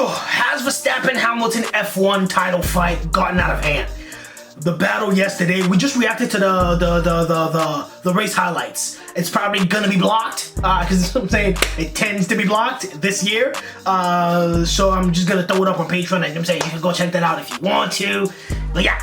Has Verstappen Hamilton F1 title fight gotten out of hand? The battle yesterday, we just reacted to the race highlights. It's probably gonna be blocked, because I'm saying it tends to be blocked this year. So I'm just gonna throw it up on Patreon, and I'm saying you can go check that out if you want to. But yeah,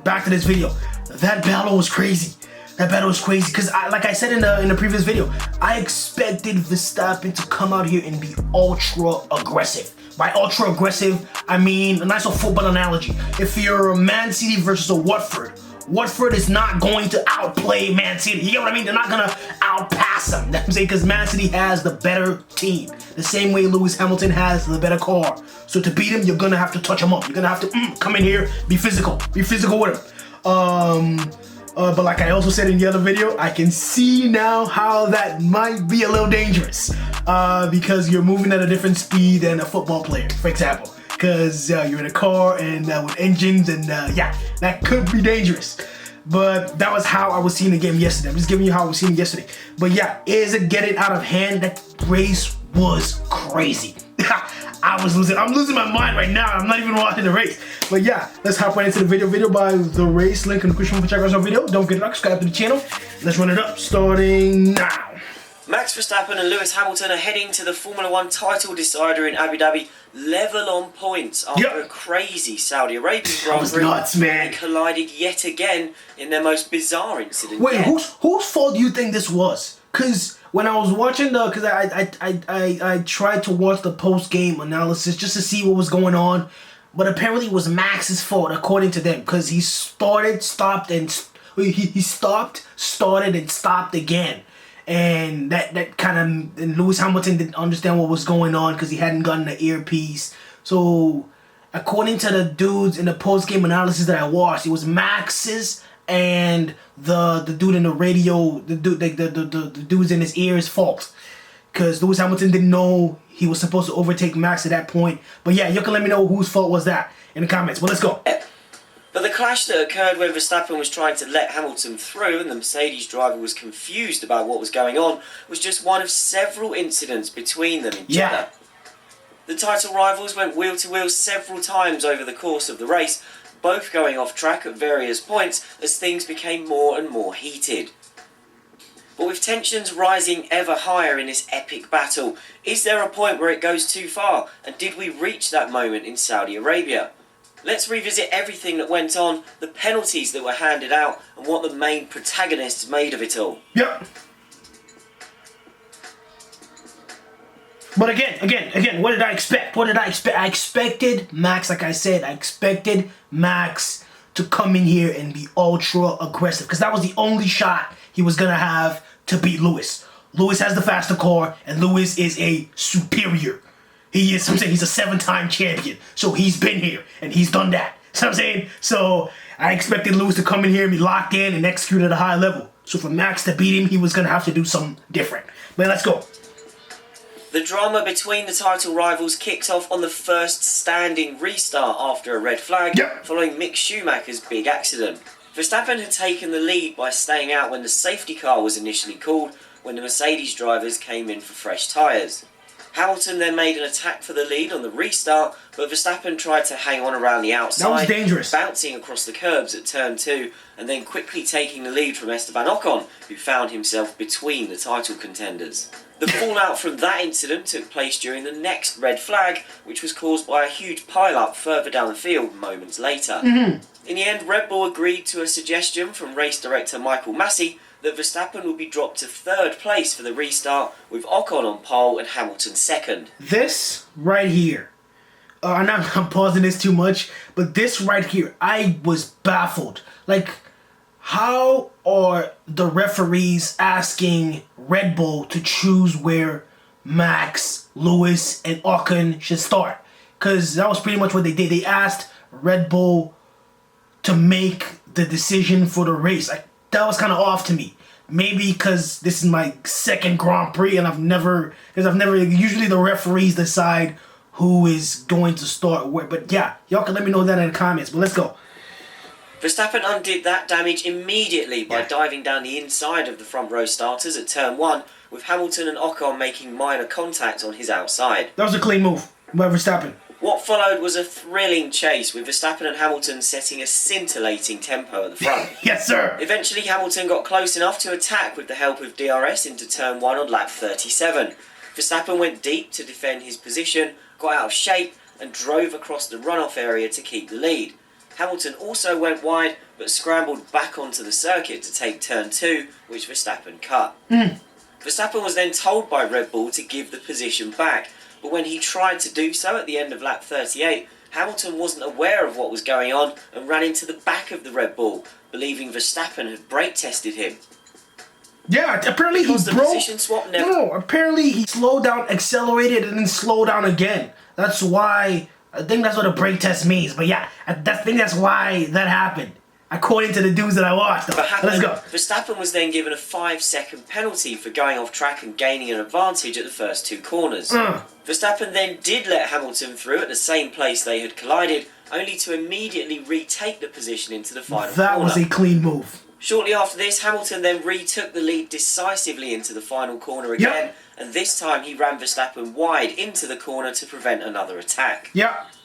back to this video. That battle was crazy. That battle was crazy because, like I said in the previous video, I expected Verstappen to come out here and be ultra aggressive. By ultra aggressive, I mean a nice little football analogy. If you're a Man City versus a Watford, Watford is not going to outplay Man City. You know what I mean? They're not gonna outpass them. That's what I'm saying, because Man City has the better team. The same way Lewis Hamilton has the better car. So to beat him, you're gonna have to touch him up. You're gonna have to come in here, be physical with him. But like I also said in the other video, I can see now how that might be a little dangerous. Because you're moving at a different speed than a football player, for example. Because you're in a car and with engines, and yeah, that could be dangerous. But that was how I was seeing the game yesterday. I'm just giving you how I was seeing it yesterday. But yeah, is it getting out of hand? That race was crazy. I'm losing my mind right now. I'm not even watching the race. But yeah, let's hop right into the video. Video by THERACE. Link in the description for check out our video. Don't forget to like, subscribe to the channel. Let's run it up, starting now. Max Verstappen and Lewis Hamilton are heading to the Formula 1 title decider in Abu Dhabi, level on points after a crazy Saudi Arabian Grand Prix. Nuts, man. They collided yet again in their most bizarre incident. Wait, yet. whose fault do you think this was? Because when I was watching because I tried to watch the post-game analysis just to see what was going on, but apparently it was Max's fault according to them, because he started, stopped, and he stopped, started, and stopped again. And that kind of, and Lewis Hamilton didn't understand what was going on because he hadn't gotten the earpiece. So according to the dudes in the post-game analysis that I watched, it was Max's and the dude in the radio, the dudes in his ears fault, because Lewis Hamilton didn't know he was supposed to overtake Max at that point. But yeah, you can let me know whose fault was that in the comments. But let's go. But the clash that occurred when Verstappen was trying to let Hamilton through and the Mercedes driver was confused about what was going on was just one of several incidents between them in Jeddah. The title rivals went wheel to wheel several times over the course of the race, both going off track at various points as things became more and more heated. But with tensions rising ever higher in this epic battle, is there a point where it goes too far, and did we reach that moment in Saudi Arabia? Let's revisit everything that went on, the penalties that were handed out, and what the main protagonists made of it all. Yep. But again, what did I expect? I expected Max, like I said, I expected Max to come in here and be ultra aggressive, because that was the only shot he was going to have to beat Lewis. Lewis has the faster car, and Lewis is a superior. He is, I'm saying, he's a 7-time champion. So he's been here and he's done that. So I'm saying, so I expected Lewis to come in here and be locked in and execute at a high level. So for Max to beat him, he was going to have to do something different. But let's go. The drama between the title rivals kicked off on the first standing restart after a red flag, following Mick Schumacher's big accident. Verstappen had taken the lead by staying out when the safety car was initially called, when the Mercedes drivers came in for fresh tyres. Hamilton then made an attack for the lead on the restart, but Verstappen tried to hang on around the outside, that was dangerous, bouncing across the curbs at turn 2, and then quickly taking the lead from Esteban Ocon, who found himself between the title contenders. The fallout from that incident took place during the next red flag, which was caused by a huge pile-up further down the field moments later. In the end, Red Bull agreed to a suggestion from race director Michael Massey that Verstappen would be dropped to 3rd place for the restart, with Ocon on pole and Hamilton 2nd. This right here, I'm pausing this too much, but this right here, I was baffled. Like, how are the referees asking Red Bull to choose where Max, Lewis, and Ocon should start? Because that was pretty much what they did. They asked Red Bull to make the decision for the race. Like, that was kind of off to me. Maybe because this is my 2nd Grand Prix and usually the referees decide who is going to start where. But yeah, y'all can let me know that in the comments. But let's go. Verstappen undid that damage immediately by diving down the inside of the front row starters at turn 1, with Hamilton and Ocon making minor contact on his outside. That was a clean move by Verstappen. What followed was a thrilling chase, with Verstappen and Hamilton setting a scintillating tempo at the front. Yes, sir. Eventually, Hamilton got close enough to attack with the help of DRS into turn 1 on lap 37. Verstappen went deep to defend his position, got out of shape, and drove across the runoff area to keep the lead. Hamilton also went wide, but scrambled back onto the circuit to take turn 2, which Verstappen cut. Verstappen was then told by Red Bull to give the position back, but when he tried to do so at the end of lap 38, Hamilton wasn't aware of what was going on and ran into the back of the Red Bull, believing Verstappen had brake tested him. Yeah, apparently Because he the broke. position swap never... No, apparently he slowed down, accelerated, and then slowed down again. That's why, I think that's what a brake test means. But yeah, I think that's why that happened. According to the dudes that I watched. Let's go. Verstappen was then given a 5-second penalty for going off track and gaining an advantage at the first 2 corners. Verstappen then did let Hamilton through at the same place they had collided, only to immediately retake the position into the final corner. That was a clean move. Shortly after this, Hamilton then retook the lead decisively into the final corner again, and this time he ran Verstappen wide into the corner to prevent another attack.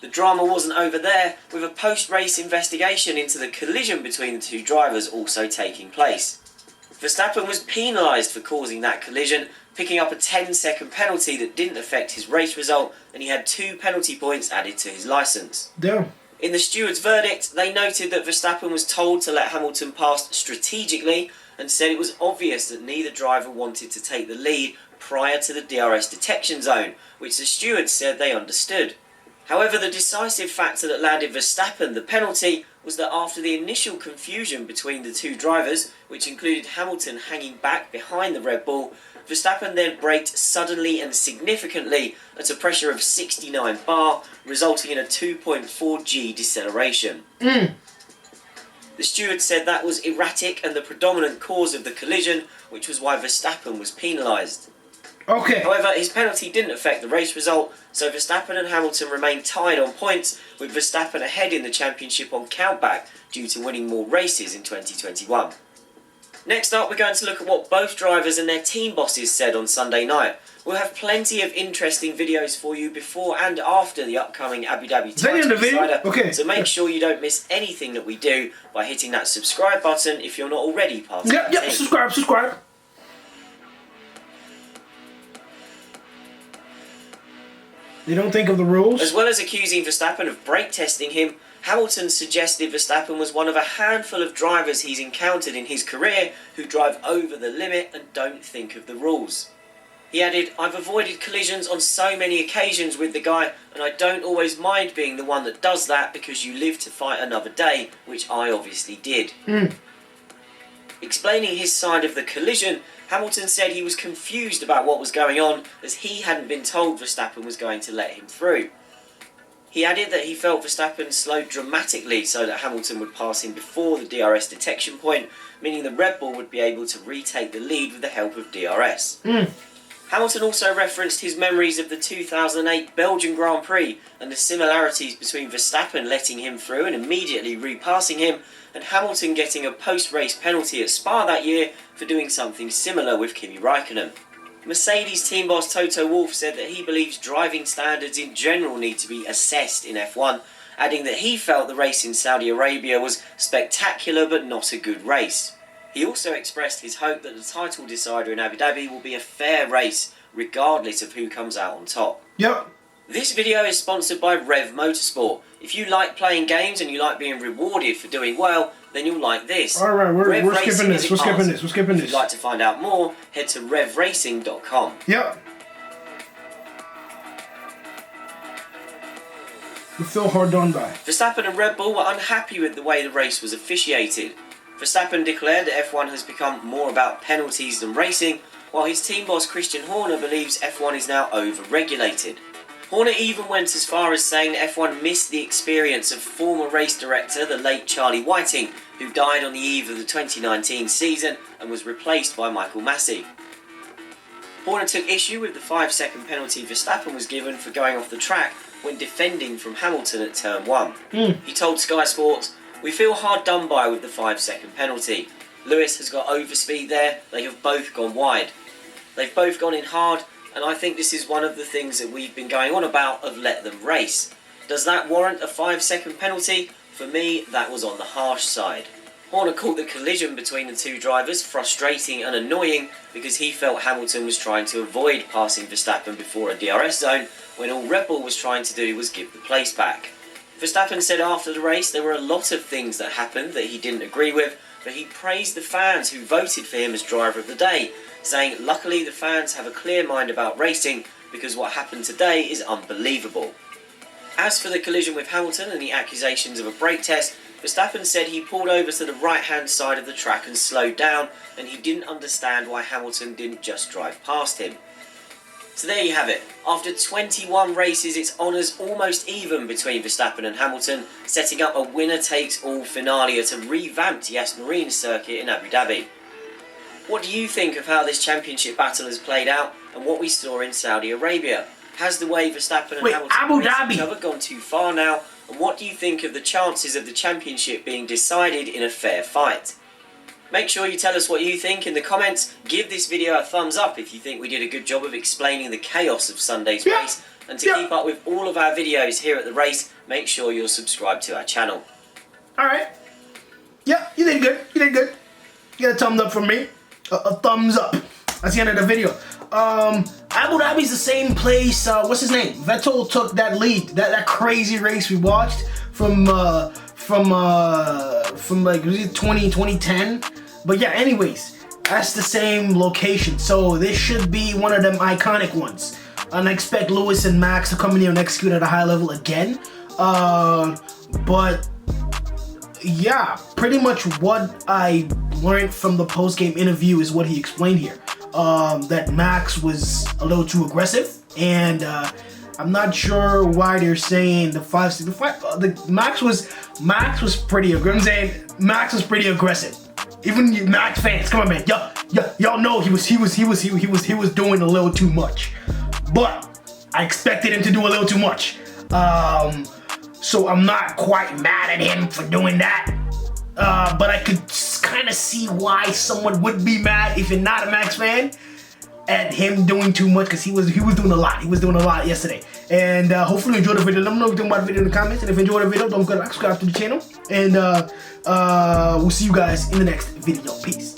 The drama wasn't over there, with a post-race investigation into the collision between the 2 drivers also taking place. Verstappen was penalised for causing that collision, picking up a 10-second penalty that didn't affect his race result, and he had 2 penalty points added to his licence. Damn. In the steward's verdict, they noted that Verstappen was told to let Hamilton pass strategically and said it was obvious that neither driver wanted to take the lead prior to the DRS detection zone, which the stewards said they understood. However, the decisive factor that landed Verstappen the penalty was that after the initial confusion between the 2 drivers, which included Hamilton hanging back behind the Red Bull, Verstappen then braked suddenly and significantly at a pressure of 69 bar, resulting in a 2.4 G deceleration. The steward said that was erratic and the predominant cause of the collision, which was why Verstappen was penalised. However, his penalty didn't affect the race result, so Verstappen and Hamilton remained tied on points, with Verstappen ahead in the championship on countback due to winning more races in 2021. Next up, we're going to look at what both drivers and their team bosses said on Sunday night. We'll have plenty of interesting videos for you before and after the upcoming Abu Dhabi title decider, so make sure you don't miss anything that we do by hitting that subscribe button if you're not already part of the team. Subscribe. You don't think of the rules? As well as accusing Verstappen of brake testing him, Hamilton suggested Verstappen was one of a handful of drivers he's encountered in his career who drive over the limit and don't think of the rules. He added, "I've avoided collisions on so many occasions with the guy, and I don't always mind being the one that does that because you live to fight another day," which I obviously did. Explaining his side of the collision, Hamilton said he was confused about what was going on as he hadn't been told Verstappen was going to let him through. He added that he felt Verstappen slowed dramatically so that Hamilton would pass him before the DRS detection point, meaning the Red Bull would be able to retake the lead with the help of DRS. Hamilton also referenced his memories of the 2008 Belgian Grand Prix and the similarities between Verstappen letting him through and immediately repassing him, and Hamilton getting a post-race penalty at Spa that year for doing something similar with Kimi Räikkönen. Mercedes team boss Toto Wolff said that he believes driving standards in general need to be assessed in F1, adding that he felt the race in Saudi Arabia was spectacular but not a good race. He also expressed his hope that the title decider in Abu Dhabi will be a fair race, regardless of who comes out on top. This video is sponsored by Rev Motorsport. If you like playing games and you like being rewarded for doing well, then you'll like this. Alright, we're skipping this. We're skipping this. If you'd like to find out more, head to revracing.com. We feel hard done by. Verstappen and Red Bull were unhappy with the way the race was officiated. Verstappen declared that F1 has become more about penalties than racing, while his team boss Christian Horner believes F1 is now over-regulated. Horner even went as far as saying that F1 missed the experience of former race director, the late Charlie Whiting, who died on the eve of the 2019 season and was replaced by Michael Massey. Horner took issue with the 5-second penalty Verstappen was given for going off the track when defending from Hamilton at turn 1. He told Sky Sports, "We feel hard done by with the 5-second penalty. Lewis has got overspeed there, they have both gone wide. They've both gone in hard, and I think this is one of the things that we've been going on about of let them race. Does that warrant a 5-second penalty? For me, that was on the harsh side. Horner called the collision between the two drivers frustrating and annoying because he felt Hamilton was trying to avoid passing Verstappen before a DRS zone when all Red Bull was trying to do was give the place back. Verstappen said after the race there were a lot of things that happened that he didn't agree with, but he praised the fans who voted for him as driver of the day, saying luckily the fans have a clear mind about racing because what happened today is unbelievable. As for the collision with Hamilton and the accusations of a brake test, Verstappen said he pulled over to the right-hand side of the track and slowed down, and he didn't understand why Hamilton didn't just drive past him. So there you have it. After 21 races, it's honours almost even between Verstappen and Hamilton, setting up a winner-takes-all finale at a revamped Yas Marina circuit in Abu Dhabi. What do you think of how this championship battle has played out and what we saw in Saudi Arabia? Has the way Verstappen and Hamilton raced each other gone too far now? And what do you think of the chances of the championship being decided in a fair fight? Make sure you tell us what you think in the comments. Give this video a thumbs up if you think we did a good job of explaining the chaos of Sunday's race. And to keep up with all of our videos here at The Race, make sure you're subscribed to our channel. Alright. Yeah, you did good. You did good. You got a thumbs up from me. A thumbs up. That's the end of the video. Abu Dhabi's the same place, what's his name? Vettel took that lead, that crazy race we watched from like, was it 2010? But yeah, anyways, that's the same location. So this should be one of them iconic ones. And I expect Lewis and Max to come in here and execute at a high level again. But yeah, pretty much what I learned from the post-game interview is what he explained here. That Max was a little too aggressive, and I'm not sure why they're saying Max was pretty aggressive. I'm saying Max was pretty aggressive. Even you Max fans, come on, man, y'all know he was doing a little too much, but I expected him to do a little too much. So I'm not quite mad at him for doing that. But I could kind of see why someone would be mad if you're not a Max fan at him doing too much, because he was doing a lot. He was doing a lot yesterday. And hopefully you enjoyed the video. Let me know what you think about the video in the comments. And if you enjoyed the video, don't forget to subscribe to the channel. And we'll see you guys in the next video. Peace.